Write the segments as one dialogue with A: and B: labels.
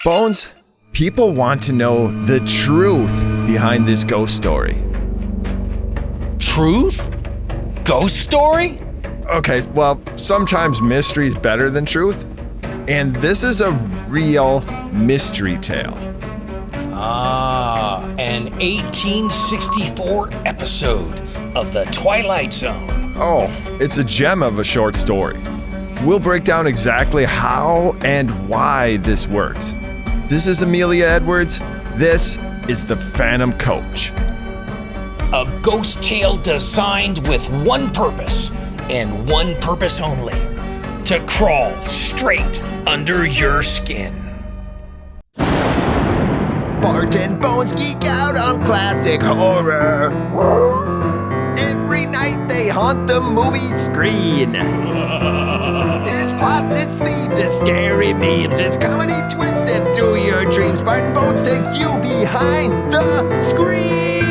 A: Bones, people want to know the truth behind this ghost story.
B: Truth? Ghost story?
A: Okay, well, sometimes mystery's better than truth, and this is a real mystery tale.
B: An 1864 episode of The Twilight Zone.
A: Oh, it's a gem of a short story. We'll break down exactly how and why this works. This is Amelia Edwards. This is The Phantom Coach.
B: A ghost tale designed with one purpose, and one purpose only: to crawl straight under your skin.
A: Bart and Bones geek out on classic horror. Every night they haunt the movie screen. It's plots, it's themes, it's scary memes, it's comedy twisted through your dreams. Bart and Bones take you behind the screen.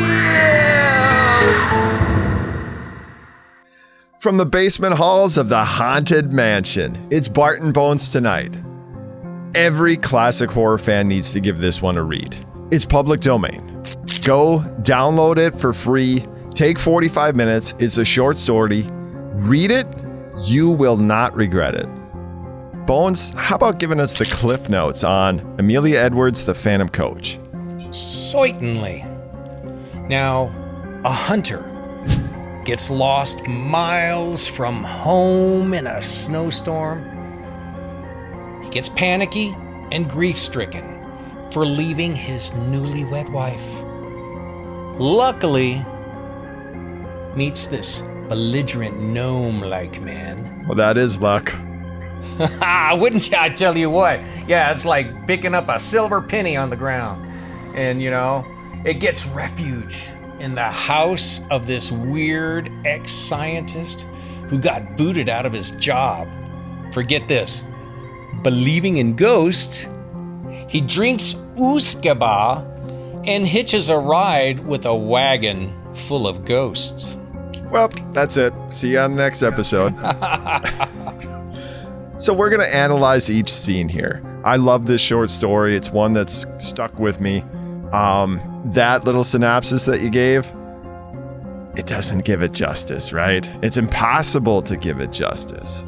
A: From the basement halls of the Haunted Mansion, it's Bart and Bones Tonight. Every classic horror fan needs to give this one a read. It's public domain. Go download it for free. Take 45 minutes. It's a short story. Read it. You will not regret it. Bones, how about giving us the cliff notes on Amelia Edwards, The Phantom Coach?
B: Certainly. Now, a hunter gets lost miles from home in a snowstorm. He gets panicky and grief-stricken for leaving his newlywed wife. Luckily, meets this belligerent gnome-like man.
A: Well, that is luck.
B: Wouldn't you? I tell you what. Yeah, it's like picking up a silver penny on the ground. And, it gets refuge in the house of this weird ex-scientist who got booted out of his job. Forget this. Believing in ghosts, he drinks uskaba and hitches a ride with a wagon full of ghosts.
A: Well, that's it. See you on the next episode. So we're going to analyze each scene here. I love this short story. It's one that's stuck with me. That little synopsis that you gave, it doesn't give it justice, right? It's impossible to give it justice.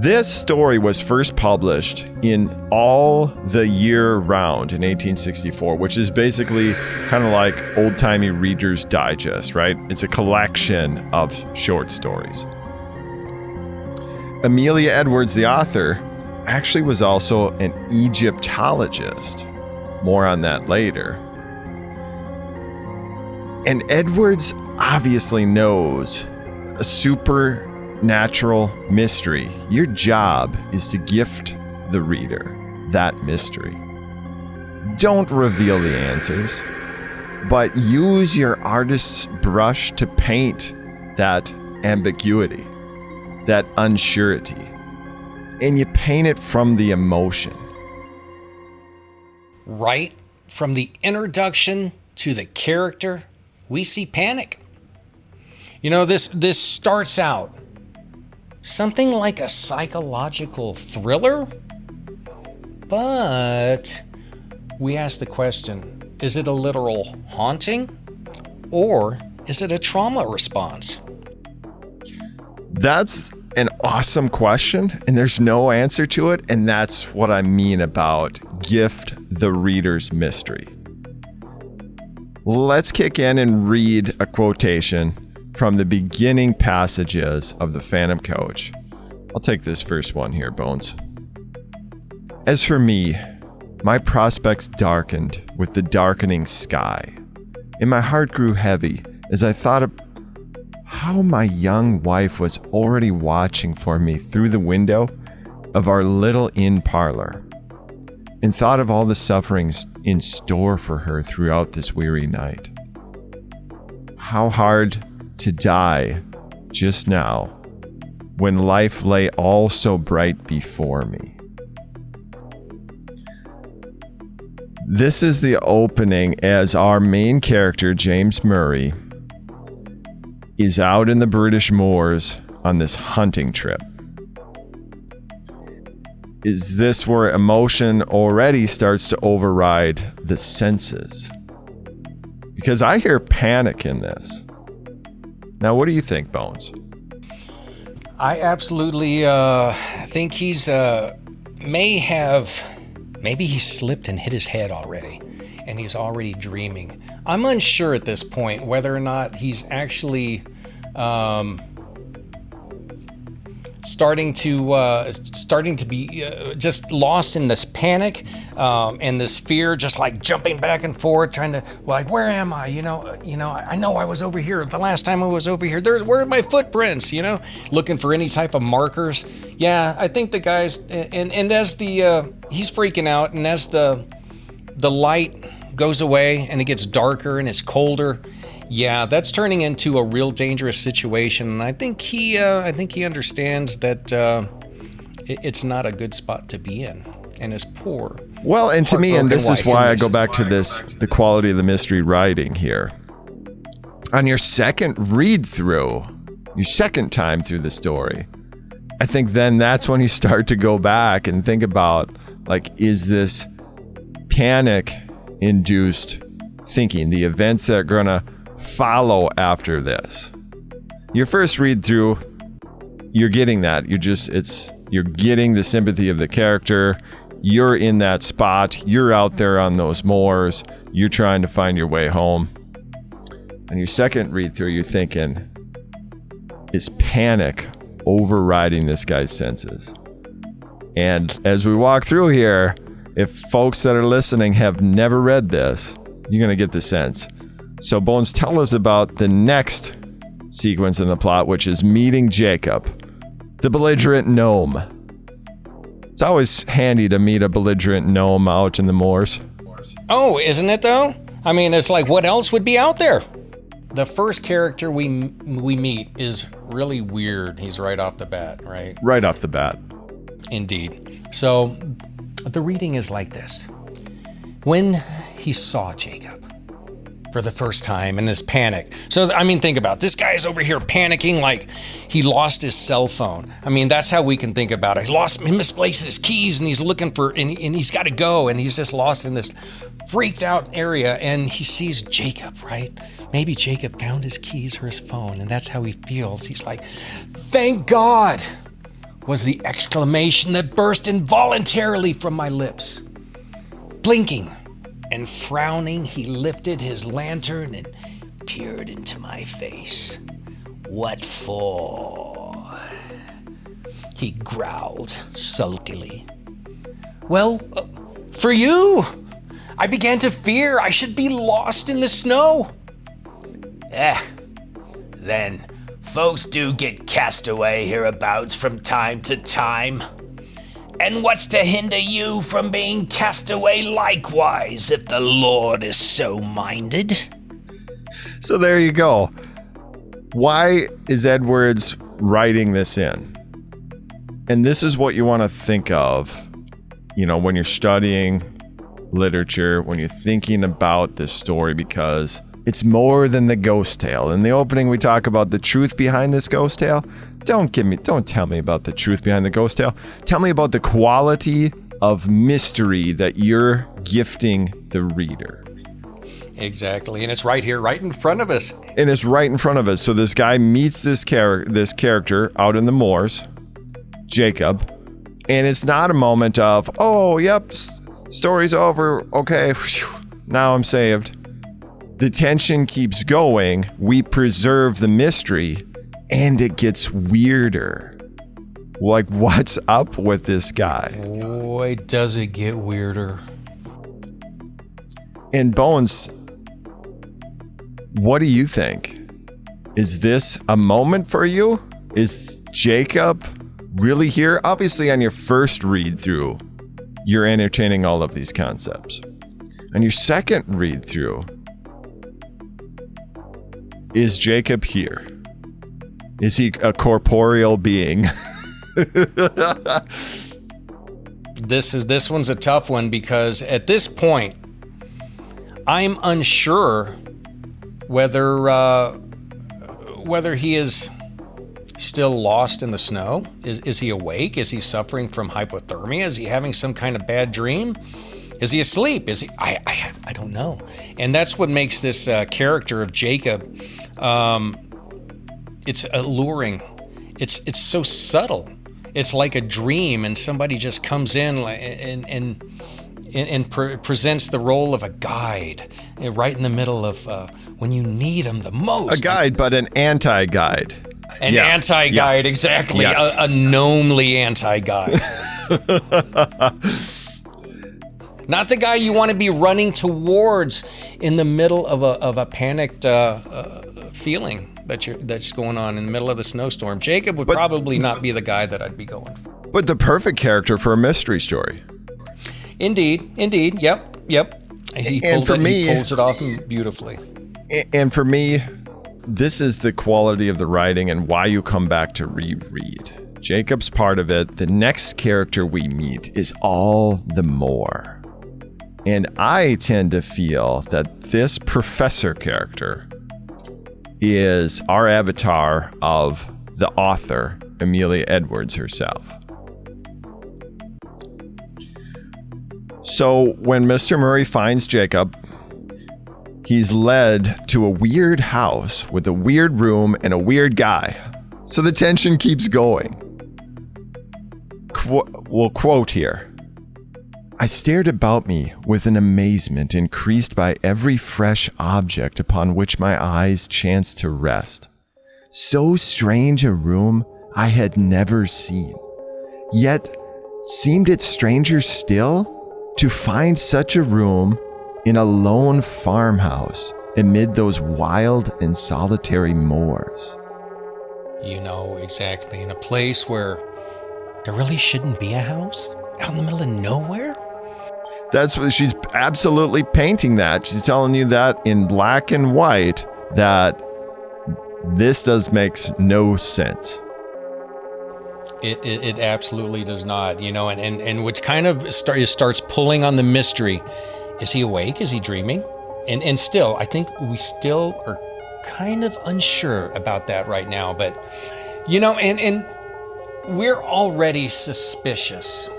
A: This story was first published in All the Year Round in 1864, which is basically kind of like old-timey Reader's Digest, right? It's a collection of short stories. Amelia Edwards, the author, actually was also an Egyptologist. More on that later. And Edwards obviously knows a supernatural mystery. Your job is to gift the reader that mystery. Don't reveal the answers, but use your artist's brush to paint that ambiguity, that unsurety, and you paint it from the emotion.
B: Right from the introduction to the character, we see panic. This starts out something like a psychological thriller, but we ask the question, is it a literal haunting or is it a trauma response?
A: That's an awesome question, and there's no answer to it, and that's what I mean about gift the reader's mystery. Let's kick in and read a quotation from the beginning passages of The Phantom Coach. I'll take this first one here, Bones. As for me, my prospects darkened with the darkening sky, and my heart grew heavy as I thought of how my young wife was already watching for me through the window of our little inn parlor, and thought of all the sufferings in store for her throughout this weary night. How hard to die just now, when life lay all so bright before me. This is the opening as our main character, James Murray, is out in the British moors on this hunting trip. is this where emotion already starts to override the senses? Because I hear panic in this. Now, what do you think, Bones?
B: I absolutely think he's maybe he slipped and hit his head already, and he's already dreaming. I'm unsure at this point whether or not he's actually starting to be just lost in this panic and this fear, just like jumping back and forth, trying to, like, where am I? I know I was over here the last time I was over here. Where are my footprints? Looking for any type of markers. Yeah, I think the guys, and as he's freaking out, and as the light goes away and it gets darker and it's colder. Yeah, that's turning into a real dangerous situation, and I think he understands that it's not a good spot to be in, and is poor.
A: Well, and to me, and this is why I go back to the quality of the mystery writing here. On your second read through, your second time through the story, I think then that's when you start to go back and think about, like, is this panic-induced thinking, the events that are gonna follow after this? Your first read through, you're getting that. You're getting the sympathy of the character. You're in that spot. You're out there on those moors. You're trying to find your way home. And your second read through, you're thinking, is panic overriding this guy's senses? And as we walk through here, if folks that are listening have never read this, you're going to get the sense. So, Bones, tell us about the next sequence in the plot, which is meeting Jacob, the belligerent gnome. It's always handy to meet a belligerent gnome out in the moors.
B: Oh, isn't it though? I mean, it's like, what else would be out there? The first character we meet is really weird. He's right off the bat, right?
A: Right off the bat.
B: Indeed. So, the reading is like this. When he saw Jacob for the first time in this panic. So, I mean, think about it. This guy's over here panicking like he lost his cell phone. I mean, that's how we can think about it. He misplaced his keys, and he's looking for, and he's got to go, and he's just lost in this freaked out area, and he sees Jacob, right? Maybe Jacob found his keys or his phone, and that's how he feels. He's like, thank God, was the exclamation that burst involuntarily from my lips. Blinking and frowning, he lifted his lantern and peered into my face. What for? He growled sulkily. Well, for you. I began to fear I should be lost in the snow. Then folks do get cast away hereabouts from time to time. And what's to hinder you from being cast away likewise, if the Lord is so minded?
A: So there you go. Why is Edwards writing this in? And this is what you want to think of, when you're studying literature, when you're thinking about this story, because it's more than the ghost tale. In the opening, we talk about the truth behind this ghost tale. Don't tell me about the truth behind the ghost tale. Tell me about the quality of mystery that you're gifting the reader.
B: Exactly, and it's right here, right in front of us.
A: And it's right in front of us. So this guy meets this character out in the moors, Jacob, and it's not a moment of, oh, yep, story's over, okay, whew, now I'm saved. The tension keeps going, we preserve the mystery, and it gets weirder. Like, what's up with this guy?
B: Boy, does it get weirder.
A: And Bones, what do you think? Is this a moment for you? Is Jacob really here? Obviously, on your first read through, you're entertaining all of these concepts. On your second read through, is Jacob here? Is he a corporeal being?
B: This one's a tough one, because at this point, I'm unsure whether he is still lost in the snow? Is he awake? Is he suffering from hypothermia? Is he having some kind of bad dream? Is he asleep? Is he? I don't know. And that's what makes this character of Jacob. It's alluring. It's so subtle. It's like a dream, and somebody just comes in and presents the role of a guide right in the middle of when you need them the most.
A: A guide, but an anti-guide.
B: An anti-guide, exactly.
A: Yes.
B: A gnomely anti-guide. Not the guy you want to be running towards in the middle of a panicked feeling that's going on in the middle of the snowstorm. Jacob would probably not be the guy that I'd be going for.
A: But the perfect character for a mystery story.
B: Indeed. Yep. He pulls it off beautifully.
A: And for me, this is the quality of the writing and why you come back to reread. Jacob's part of it. The next character we meet is all the more. And I tend to feel that this professor character is our avatar of the author, Amelia Edwards herself. So when Mr. Murray finds Jacob, he's led to a weird house with a weird room and a weird guy. So the tension keeps going. We'll quote here. I stared about me with an amazement increased by every fresh object upon which my eyes chanced to rest. So strange a room I had never seen. Yet seemed it stranger still to find such a room in a lone farmhouse amid those wild and solitary moors.
B: You know, exactly. In a place where there really shouldn't be a house? Out in the middle of nowhere?
A: That's what she's absolutely painting that. She's telling you that in black and white that this makes no sense.
B: It absolutely does not, you know, and which kind of starts pulling on the mystery. Is he awake? Is he dreaming? And still, I think we still are kind of unsure about that right now. But, you know, and we're already suspicious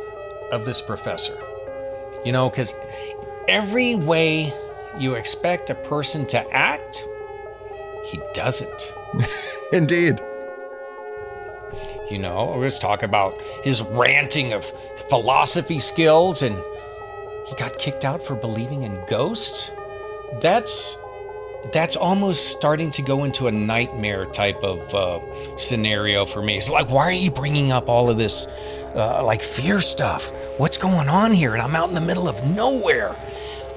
B: of this professor, you know, because every way you expect a person to act, he doesn't.
A: Indeed.
B: You know, let's talk about his ranting of philosophy skills, and he got kicked out for believing in ghosts. That's almost starting to go into a nightmare type of scenario for me. It's like, why are you bringing up all of this like fear stuff? What's going on here? And I'm out in the middle of nowhere.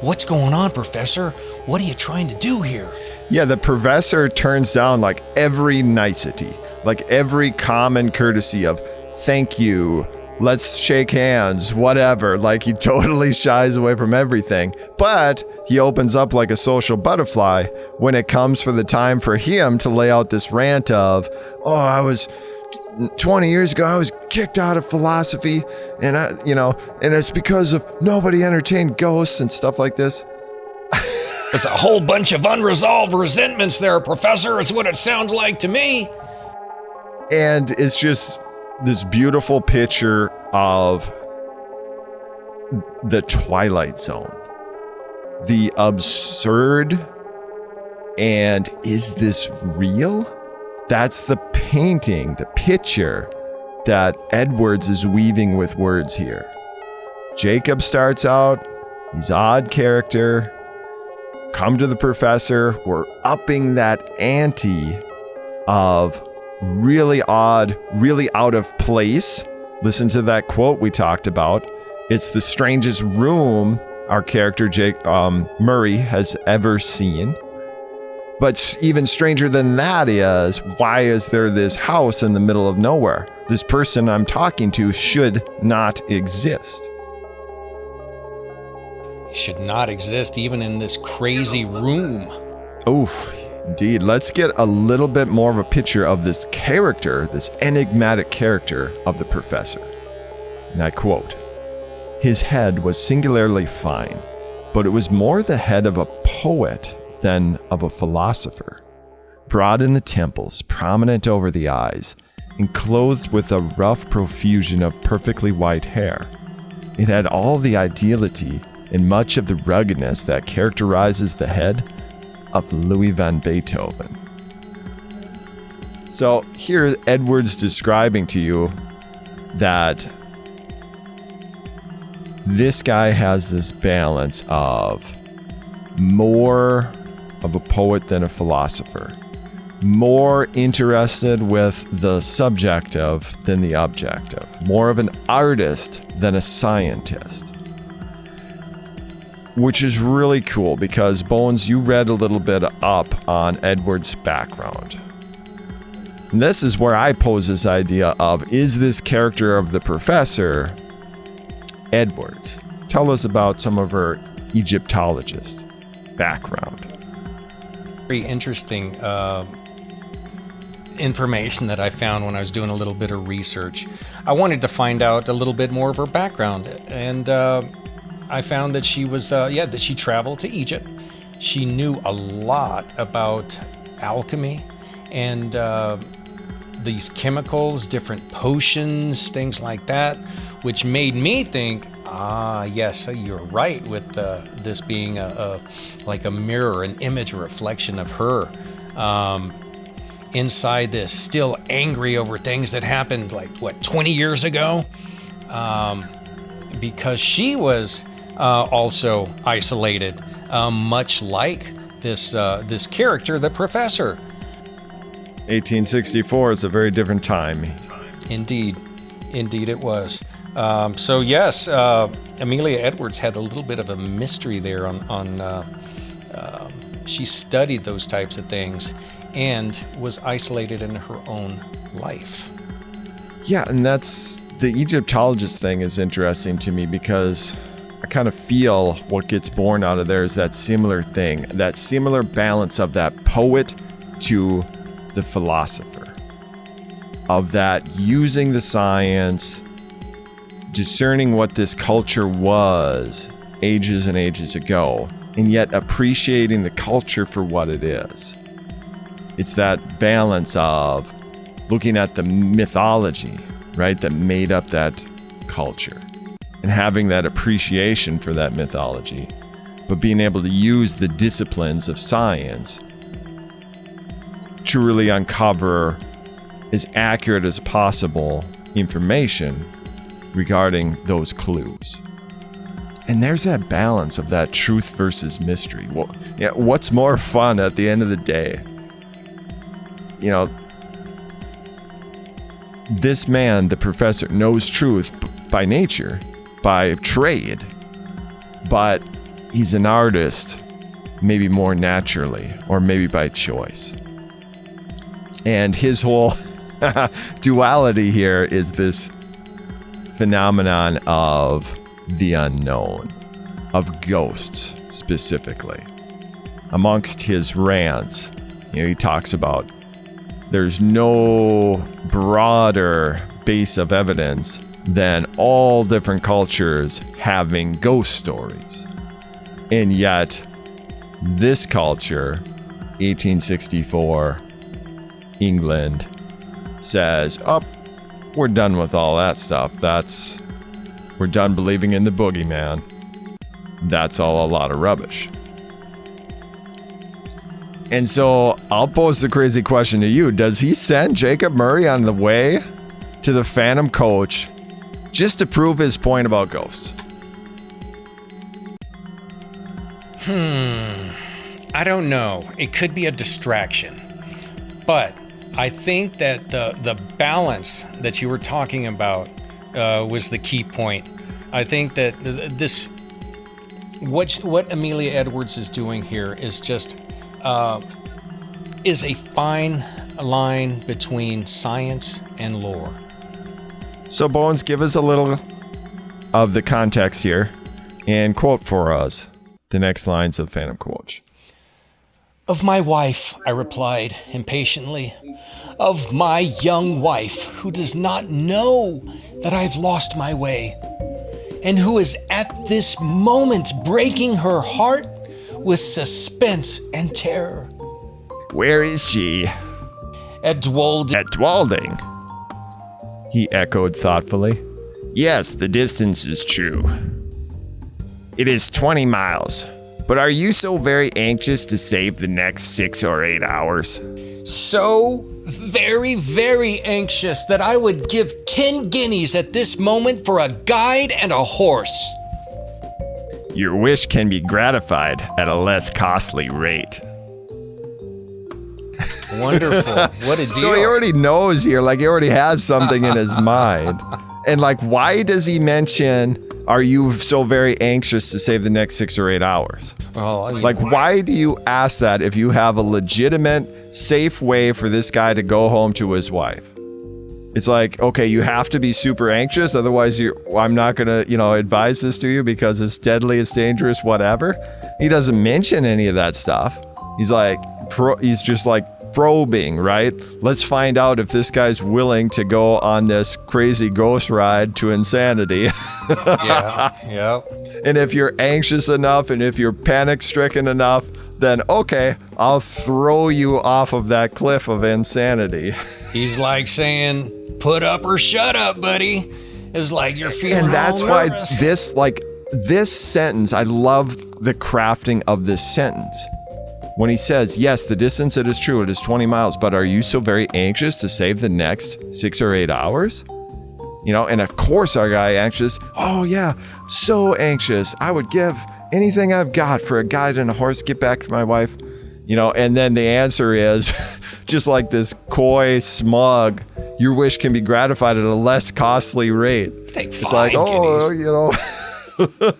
B: What's going on, Professor? What are you trying to do here?
A: Yeah, the professor turns down like every nicety, like every common courtesy of thank you, let's shake hands, whatever. Like he totally shies away from everything. But he opens up like a social butterfly when it comes for the time for him to lay out this rant of, oh, I was 20 years ago, I was kicked out of philosophy and and it's because of nobody entertained ghosts and stuff like this.
B: It's a whole bunch of unresolved resentments there, Professor. It's what it sounds like to me.
A: And it's just this beautiful picture of the Twilight Zone. The absurd and is this real? That's the painting, the picture that Edwards is weaving with words here. Jacob starts out, he's odd character. Come to the professor, we're upping that ante of really odd, really out of place. Listen to that quote we talked about. It's the strangest room our character Murray has ever seen. But even stranger than that is, why is there this house in the middle of nowhere? This person I'm talking to should not exist.
B: He should not exist even in this crazy room.
A: Oof. Indeed. Let's get a little bit more of a picture of this character, this enigmatic character of the professor. And I quote, his head was singularly fine, but it was more the head of a poet than of a philosopher. Broad in the temples, prominent over the eyes, and clothed with a rough profusion of perfectly white hair. It had all the ideality and much of the ruggedness that characterizes the head of Louis van Beethoven. So here Edwards describing to you that this guy has this balance of more of a poet than a philosopher, more interested with the subjective than the objective, more of an artist than a scientist, which is really cool because, Bones, you read a little bit up on Edwards' background. And this is where I pose this idea of, is this character of the professor Edwards? Tell us about some of her Egyptologist background.
B: Very interesting information that I found when I was doing a little bit of research. I wanted to find out a little bit more of her background, and I found that she was, that she traveled to Egypt. She knew a lot about alchemy and these chemicals, different potions, things like that, which made me think, yes, you're right with this being like a mirror, an image, a reflection of her inside this, still angry over things that happened 20 years ago, because she was also isolated, much like this character, the professor.
A: 1864 is a very different time.
B: Indeed it was. So yes, Amelia Edwards had a little bit of a mystery there she studied those types of things and was isolated in her own life.
A: Yeah, and that's the Egyptologist thing is interesting to me because I kind of feel what gets born out of there is that similar thing, that similar balance of that poet to the philosopher, of that using the science, discerning what this culture was ages and ages ago, and yet appreciating the culture for what it is. It's that balance of looking at the mythology, right, that made up that culture, and having that appreciation for that mythology, but being able to use the disciplines of science to really uncover as accurate as possible information regarding those clues. And there's that balance of that truth versus mystery. Well, yeah, what's more fun at the end of the day? You know, this man, the professor, knows truth by nature, by trade, but he's an artist, maybe more naturally, or maybe by choice. And his whole duality here is this phenomenon of the unknown, of ghosts specifically. Amongst his rants, he talks about there's no broader base of evidence than all different cultures having ghost stories. And yet, this culture, 1864, England, says, we're done with all that stuff. We're done believing in the boogeyman. That's all a lot of rubbish. And so I'll pose the crazy question to you. Does he send Jacob Murray on the way to the Phantom Coach just to prove his point about ghosts?
B: I don't know. It could be a distraction. But I think that the balance that you were talking about was the key point. I think that what Amelia Edwards is doing here is just is a fine line between science and lore.
A: So Bones, give us a little of the context here and quote for us the next lines of Phantom Coach.
B: Of my wife, I replied impatiently. Of my young wife, who does not know that I've lost my way, and who is at this moment breaking her heart with suspense and terror.
A: Where is she?
B: At Dwolding.
A: At Dwolding. he echoed thoughtfully. Yes, the distance is true. It is 20 miles. But are you so very anxious to save the next 6 or 8 hours?
B: So very, very anxious that I would give 10 guineas at this moment for a guide and a horse.
A: Your wish can be gratified at a less costly rate.
B: Wonderful. What a deal.
A: So he already knows here, like he already has something in his mind. And like, why does he mention, are you so very anxious to save the next 6 or 8 hours?
B: Oh,
A: Like, why do you ask that if you have a legitimate, safe way for this guy to go home to his wife? It's like, okay, you have to be super anxious. Otherwise, I'm not going to, advise this to you because it's deadly, it's dangerous, whatever. He doesn't mention any of that stuff. He's like, he's just like probing, right? Let's find out if this guy's willing to go on this crazy ghost ride to insanity.
B: Yeah.
A: And if you're anxious enough and if you're panic stricken enough, then okay, I'll throw you off of that cliff of insanity.
B: He's like saying, put up or shut up, buddy. It's like you're feeling
A: And that's
B: all
A: why
B: nervous.
A: this sentence, I love the crafting of this sentence. When he says, yes, the distance, it is true, it is 20 miles, but are you so very anxious to save the next 6 or 8 hours? And of course our guy anxious. Oh yeah, so anxious. I would give anything I've got for a guide and a horse, get back to my wife. And then the answer is just like this coy, smug, your wish can be gratified at a less costly rate.
B: Take
A: It's like,
B: guineas.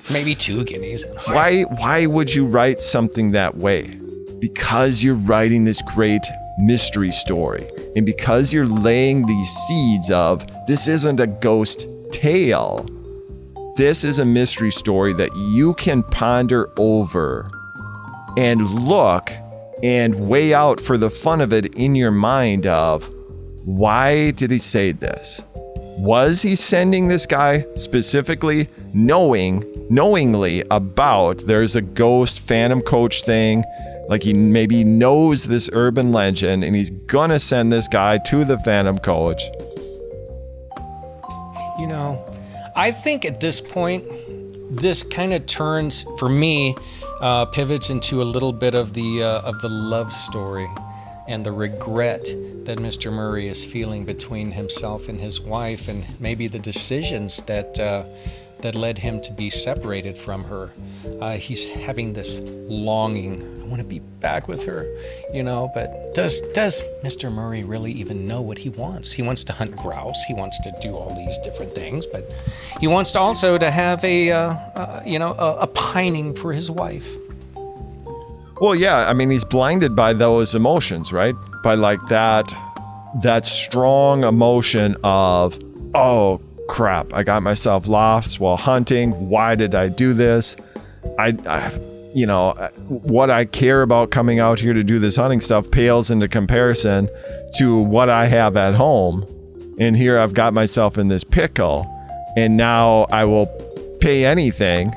B: Maybe 2 guineas.
A: Why would you write something that way? Because you're writing this great mystery story. And because you're laying these seeds of, this isn't a ghost tale. This is a mystery story that you can ponder over and look and weigh out for the fun of it in your mind of, why did he say this? Was he sending this guy specifically knowingly about there's a ghost phantom coach thing? Like he maybe knows this urban legend and he's gonna send this guy to the phantom coach.
B: I think at this point, this kind of turns, for me, pivots into a little bit of the love story and the regret that Mr. Murray is feeling between himself and his wife, and maybe the decisions that led him to be separated from her. He's having this longing. I want to be back with her, but does Mr. Murray really even know what he wants? He wants to hunt grouse. He wants to do all these different things, but he wants to also to have a pining for his wife.
A: Well, yeah, I mean, he's blinded by those emotions, right? By like that strong emotion of, oh crap, I got myself lost while hunting. Why did I do this? What I care about coming out here to do this hunting stuff pales into comparison to what I have at home. And here I've got myself in this pickle, and now I will pay anything.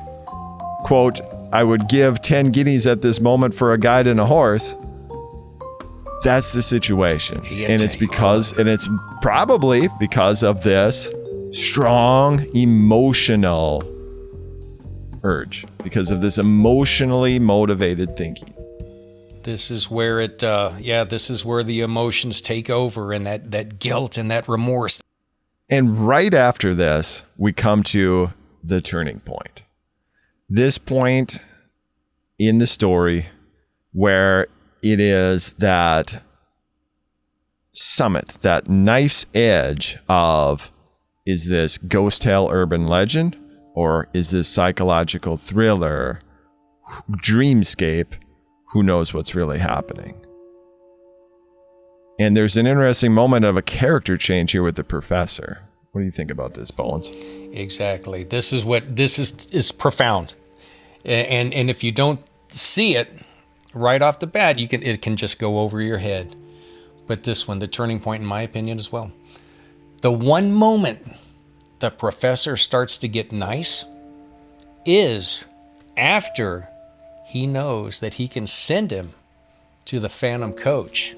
A: Quote, I would give 10 guineas at this moment for a guide and a horse. That's the situation. And it's probably because of this strong emotional urge, because of this emotionally motivated thinking.
B: This is where this is where the emotions take over, and that guilt and that remorse.
A: And right after this, we come to the turning point. This point in the story where it is that summit, that knife's edge of, is this ghost tale urban legend, or is this psychological thriller, dreamscape, who knows what's really happening? And there's an interesting moment of a character change here with the professor. What do you think about this, Bones?
B: Exactly. This is profound. And if you don't see it right off the bat, it can just go over your head. But this one, the turning point, in my opinion, as well. The one moment the professor starts to get nice is after he knows that he can send him to the phantom coach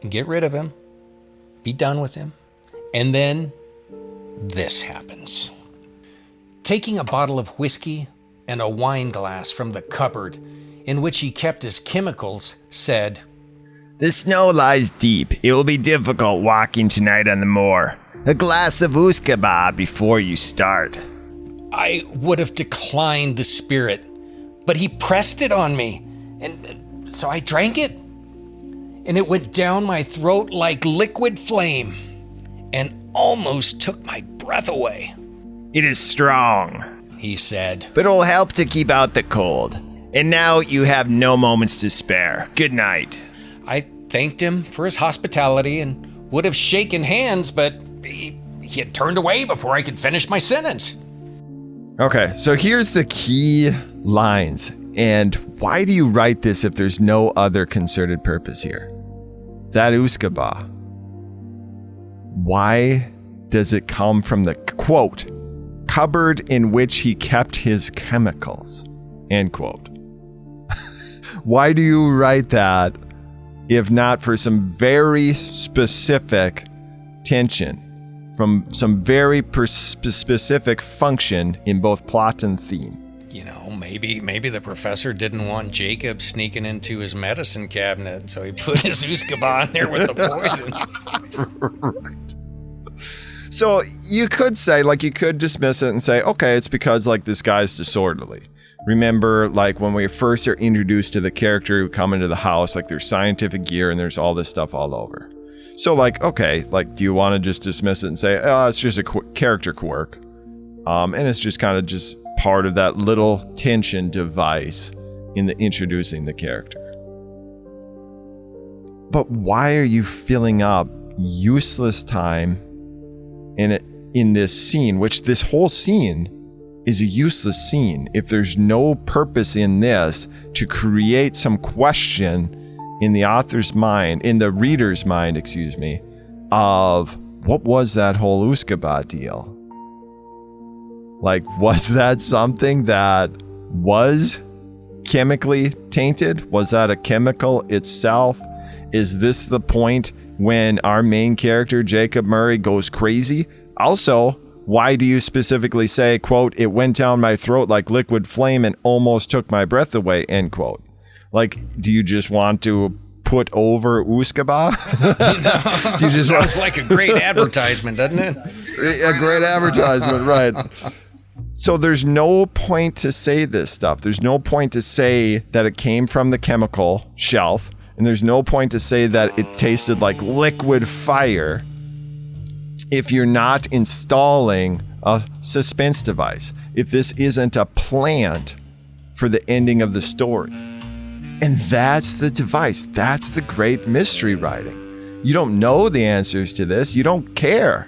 B: and get rid of him, be done with him, And then this happens. Taking a bottle of whiskey and a wine glass from the cupboard in which he kept his chemicals, said,
C: "The snow lies deep. It will be difficult walking tonight on the moor. A glass of Uskaba before you start."
B: I would have declined the spirit, but he pressed it on me, and so I drank it, and it went down my throat like liquid flame and almost took my breath away.
C: "It is strong,"
B: he said,
C: "but it will help to keep out the cold. And now you have no moments to spare. Good night."
B: I thanked him for his hospitality and would have shaken hands, but he had turned away before I could finish my sentence.
A: Okay, so here's the key lines. And why do you write this if there's no other concerted purpose here? That Uskaba. Why does it come from the, quote, cupboard in which he kept his chemicals, end quote? Why do you write that if not for some very specific tension from some very specific function in both plot and theme?
B: You know, maybe the professor didn't want Jacob sneaking into his medicine cabinet, so he put his Uskaba in there with the poison.
A: Right. So you could say, like, you could dismiss it and say, okay, it's because, like, this guy's disorderly. Remember, like, when we first are introduced to the character who come into the house, like, there's scientific gear and there's all this stuff all over. So, like, okay, like, do you want to just dismiss it and say, oh, it's just a character quirk? And it's just kind of just part of that little tension device in the introducing the character. But why are you filling up useless time in this scene, which this whole scene is a useless scene if there's no purpose in this to create some question in the author's mind, in the reader's mind, of what was that whole Uskaba deal? Like, was that something that was chemically tainted? Was that a chemical itself? Is this the point when our main character, Jacob Murray, goes crazy? Also, why do you specifically say, quote, it went down my throat like liquid flame and almost took my breath away, end quote? Like, do you just want to put over Uskaba?
B: Do you just sounds like a great advertisement, doesn't it?
A: A great advertisement, right. So there's no point to say this stuff. There's no point to say that it came from the chemical shelf, and there's no point to say that it tasted like liquid fire if you're not installing a suspense device, if this isn't a plant for the ending of the story. And that's the device. That's the great mystery writing. You don't know the answers to this. You don't care.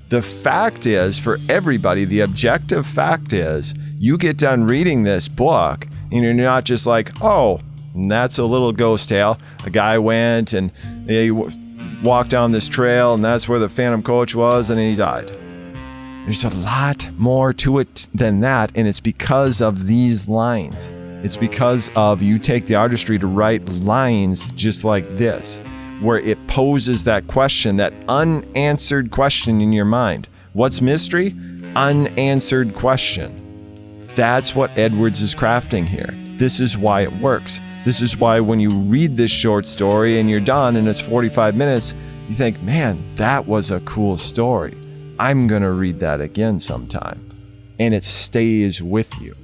A: The fact is, for everybody, the objective fact is, you get done reading this book and you're not just like, oh, that's a little ghost tale. A guy went and he walked down this trail and that's where the Phantom Coach was and he died. There's a lot more to it than that, and it's because of these lines. It's because of you take the artistry to write lines just like this, where it poses that question, that unanswered question in your mind. What's mystery? Unanswered question. That's what Edwards is crafting here. This is why it works. This is why when you read this short story and you're done and it's 45 minutes, you think, man, that was a cool story. I'm going to read that again sometime. And it stays with you.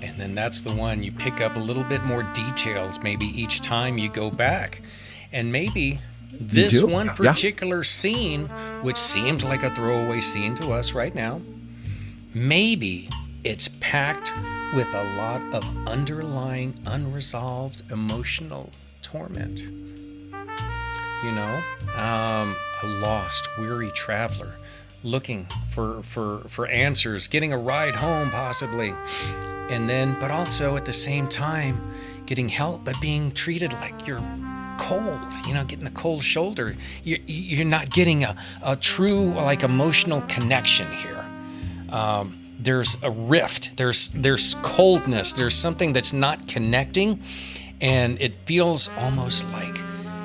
B: And then that's the one you pick up a little bit more details maybe each time you go back. And maybe this one particular scene, which seems like a throwaway scene to us right now, maybe it's packed with a lot of underlying, unresolved emotional torment. You know, a lost, weary traveler looking for answers, getting a ride home possibly, and then, but also at the same time, getting help, but being treated like you're cold, you know, getting a cold shoulder. You're not getting a true, like, emotional connection here. There's a rift, there's coldness, there's something that's not connecting, and it feels almost like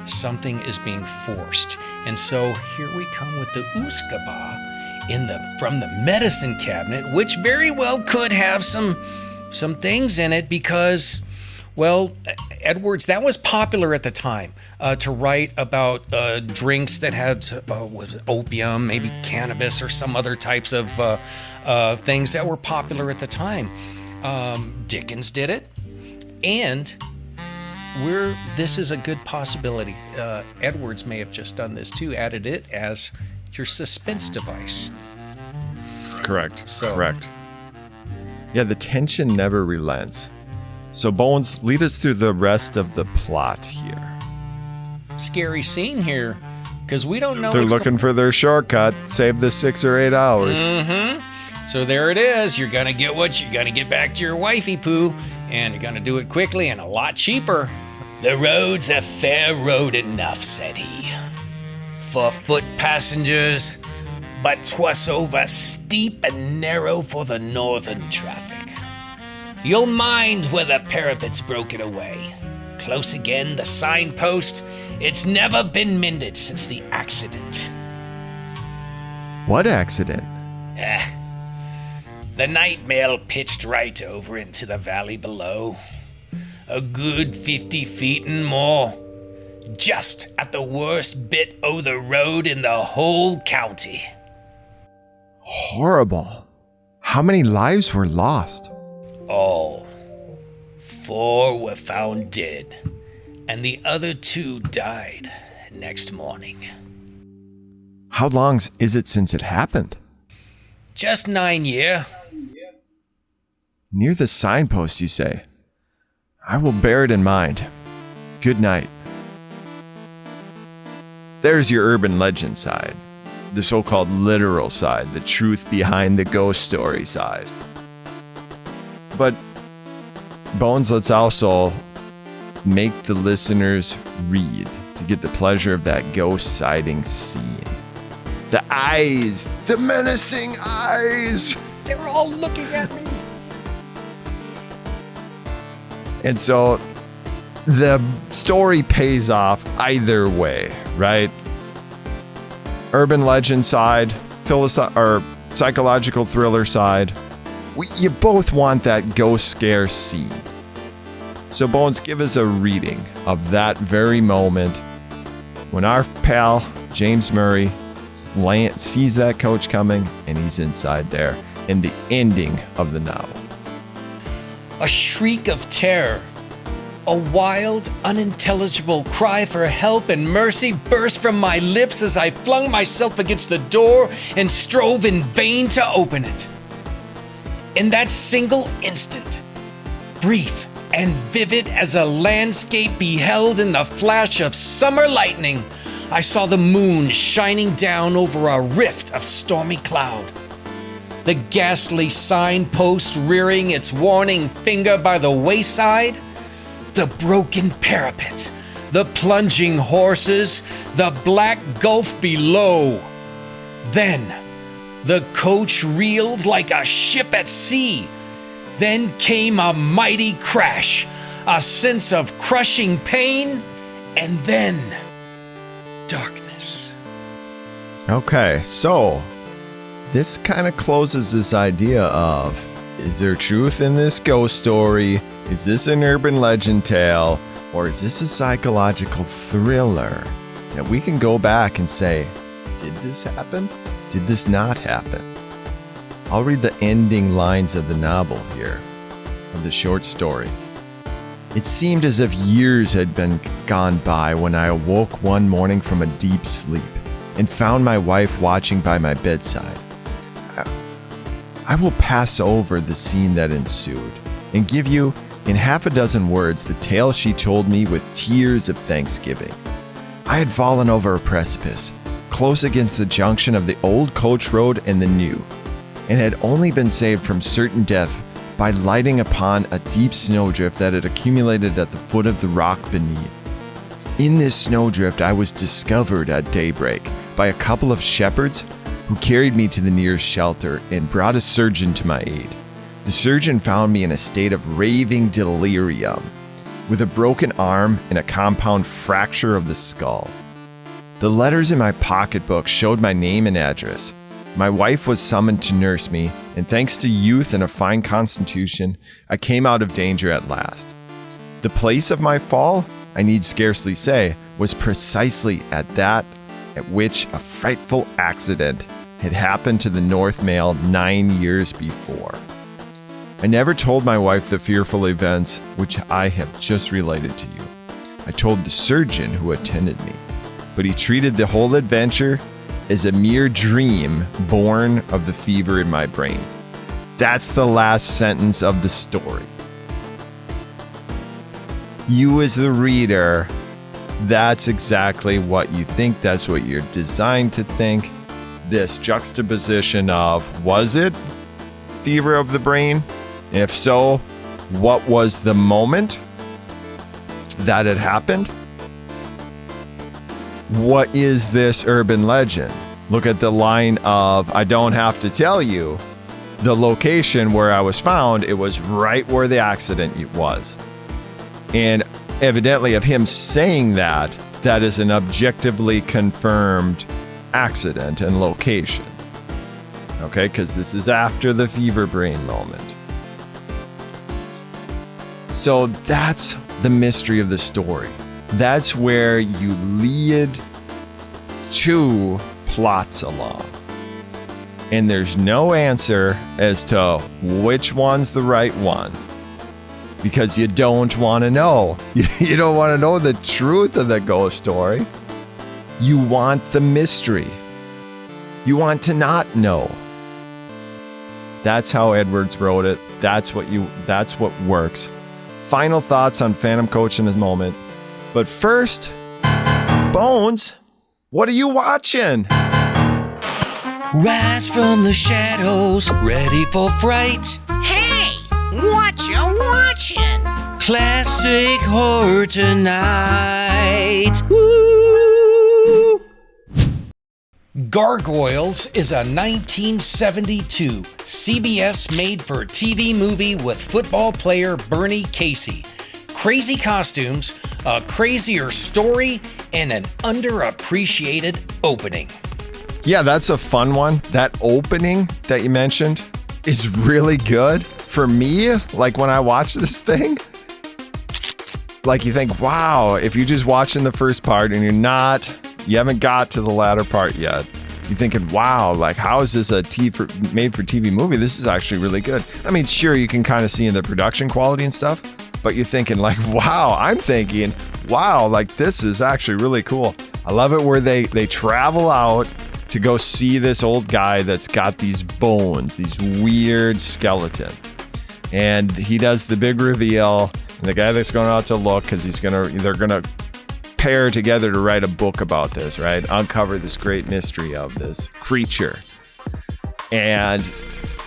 B: something is being forced. And so here we come with the Uskaba from the medicine cabinet, which very well could have some things in it because, well, Edwards, that was popular at the time to write about drinks that had was opium, maybe cannabis or some other types of things that were popular at the time. Dickens did it, and this is a good possibility. Edwards may have just done this too, added it as your suspense device.
A: Correct. Correct. Yeah, the tension never relents. So Bones, lead us through the rest of the plot here.
B: Scary scene here, because we don't know.
A: They're looking for their shortcut. Save the 6 or 8 hours.
B: Mm-hmm. So there it is. You're gonna get what you're gonna get back to your wifey poo, and you're gonna do it quickly and a lot cheaper. The road's a fair road enough, said he, for foot passengers, but 'twas over steep and narrow for the northern traffic. You'll mind where the parapet's broken away. Close again, the signpost. It's never been mended since the accident.
A: What accident?
B: The night mail pitched right over into the valley below. A good 50 feet and more. Just at the worst bit o' the road in the whole county.
A: Horrible. How many lives were lost?
B: All. 4 were found dead, and the other 2 died next morning.
A: How long is it since it happened?
B: Just 9 year.
A: Near the signpost, you say? I will bear it in mind. Good night. There's your urban legend side. The so-called literal side, the truth behind the ghost story side. But, Bones, let's also make the listeners read to get the pleasure of that ghost sighting scene. The eyes, the menacing eyes.
B: They were all looking at me.
A: And so the story pays off either way, right? Urban legend side, or psychological thriller side. You both want that ghost scare scene. So Bones, give us a reading of that very moment when our pal James Murray sees that coach coming and he's inside there, and the ending of the novel.
B: A shriek of terror, a wild, unintelligible cry for help and mercy burst from my lips as I flung myself against the door and strove in vain to open it. In that single instant, brief and vivid as a landscape beheld in the flash of summer lightning, I saw the moon shining down over a rift of stormy cloud. The ghastly signpost rearing its warning finger by the wayside, the broken parapet, the plunging horses, the black gulf below. Then, the coach reeled like a ship at sea. Then came a mighty crash, a sense of crushing pain, and then darkness.
A: Okay, so this kind of closes this idea of, is there truth in this ghost story? Is this an urban legend tale? Or is this a psychological thriller that we can go back and say, did this happen? Did this not happen? I'll read the ending lines of the novel here, of the short story. It seemed as if years had been gone by when I awoke one morning from a deep sleep and found my wife watching by my bedside. I will pass over the scene that ensued and give you, in half a dozen words, the tale she told me with tears of thanksgiving. I had fallen over a precipice, close against the junction of the old coach road and the new, and had only been saved from certain death by lighting upon a deep snowdrift that had accumulated at the foot of the rock beneath. In this snowdrift, I was discovered at daybreak by a couple of shepherds who carried me to the nearest shelter and brought a surgeon to my aid. The surgeon found me in a state of raving delirium, with a broken arm and a compound fracture of the skull. The letters in my pocketbook showed my name and address. My wife was summoned to nurse me, and thanks to youth and a fine constitution, I came out of danger at last. The place of my fall, I need scarcely say, was precisely at which a frightful accident had happened to the North Mail 9 years before. I never told my wife the fearful events which I have just related to you. I told the surgeon who attended me, but he treated the whole adventure as a mere dream born of the fever in my brain. That's the last sentence of the story. You as the reader, that's exactly what you think. That's what you're designed to think. This juxtaposition of, was it fever of the brain? If so, what was the moment that it happened? What is this urban legend? Look at the line of, I don't have to tell you, the location where I was found, it was right where the accident was. And evidently of him saying that, that is an objectively confirmed accident and location. Okay, because this is after the fever brain moment. So that's the mystery of the story. That's where you lead two plots along. And there's no answer as to which one's the right one. Because you don't want to know. You don't want to know the truth of the ghost story. You want the mystery. You want to not know. That's how Edwards wrote it. That's what works. Final thoughts on Phantom Coach in this moment. But first, Bones, what are you watching?
D: Rise from the shadows, ready for fright.
E: Hey, what you watching?
D: Classic horror tonight. Woo!
B: Gargoyles is a 1972 CBS made-for-TV movie with football player Bernie Casey. Crazy costumes, a crazier story, and an underappreciated opening.
A: Yeah, that's a fun one. That opening that you mentioned is really good. For me, like when I watch this thing, like you think, wow, if you're just watching the first part and you haven't got to the latter part yet, you're thinking, wow, like how is this a made-for-TV movie? This is actually really good. I mean, sure, you can kind of see in the production quality and stuff, but you're thinking like, wow, I'm thinking, wow, like this is actually really cool. I love it where they travel out to go see this old guy that's got these bones, these weird skeleton. And he does the big reveal, and the guy that's going out to look, because they're gonna pair together to write a book about this, right? Uncover this great mystery of this creature. And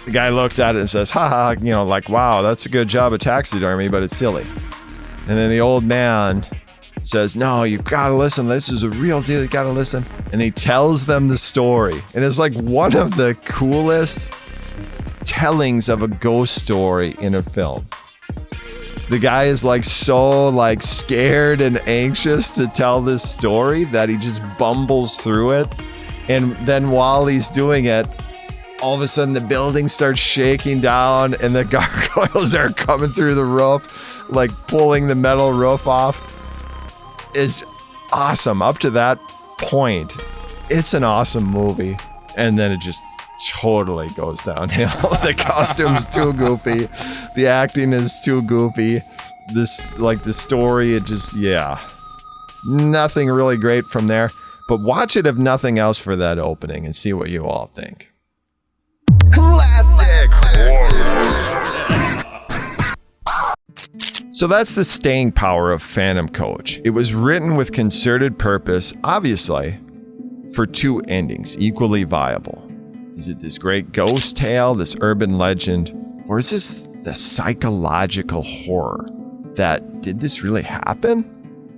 A: the guy looks at it and says, haha, like, wow, that's a good job of taxidermy, but it's silly. And then the old man says, no, you gotta listen. This is a real deal. You gotta listen. And he tells them the story. And it's like one of the coolest tellings of a ghost story in a film. The guy is like so like scared and anxious to tell this story that he just bumbles through it. And then while he's doing it, all of a sudden the building starts shaking down and the gargoyles are coming through the roof, like pulling the metal roof off. Is awesome. Up to that point, it's an awesome movie. And then it just totally goes downhill. The costume's too goofy. The acting is too goofy. The story, it just, nothing really great from there. But watch it if nothing else for that opening and see what you all think. Classic horror. So that's the staying power of Phantom Coach. It was written with concerted purpose, obviously, for two endings, equally viable. Is it this great ghost tale, this urban legend, or is this the psychological horror that, did this really happen?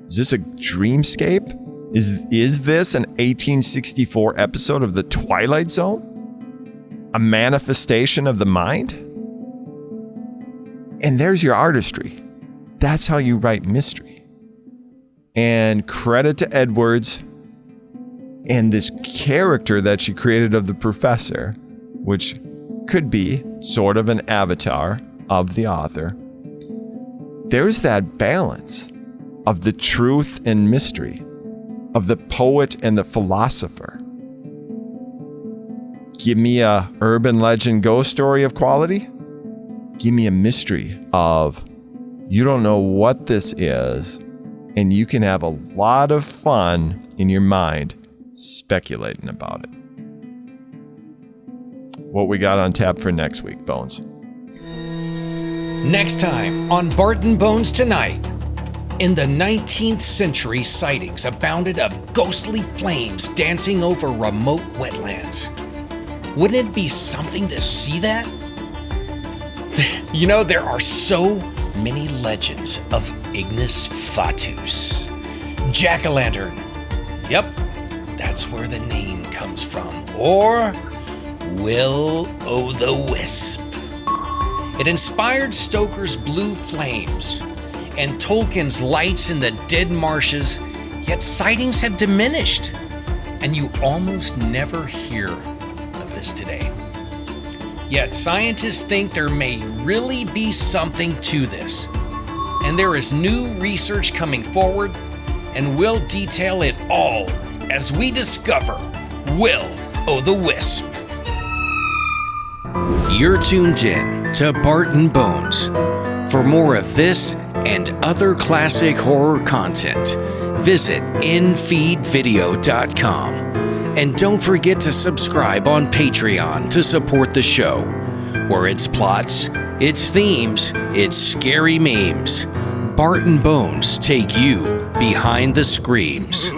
A: Is this a dreamscape? Is this an 1864 episode of The Twilight Zone? A manifestation of the mind? And there's your artistry. That's how you write mystery. And credit to Edwards and this character that she created of the professor, which could be sort of an avatar of the author, there's that balance of the truth and mystery, of the poet and the philosopher. Give me a urban legend ghost story of quality. Give me a mystery of you don't know what this is, and you can have a lot of fun in your mind speculating about it. What we got on tap for next week, Bones?
B: Next time on Bart Bones Tonight. In the 19th century, sightings abounded of ghostly flames dancing over remote wetlands. Wouldn't it be something to see that? You know, there are so many legends of Ignis Fatuus. Jack-o'-lantern. Yep, that's where the name comes from. Or Will-o'-the-Wisp. It inspired Stoker's Blue Flames and Tolkien's Lights in the Dead Marshes, yet sightings have diminished, and you almost never hear of this today. Yet scientists think there may really be something to this, and there is new research coming forward, and we'll detail it all as we discover Will-o'-the-Wisp. You're tuned in to Bart Bones. For more of this and other classic horror content, visit infeedvideo.com. And don't forget to subscribe on Patreon to support the show, where it's plots, it's themes, it's scary memes. Bart Bones take you behind the screams.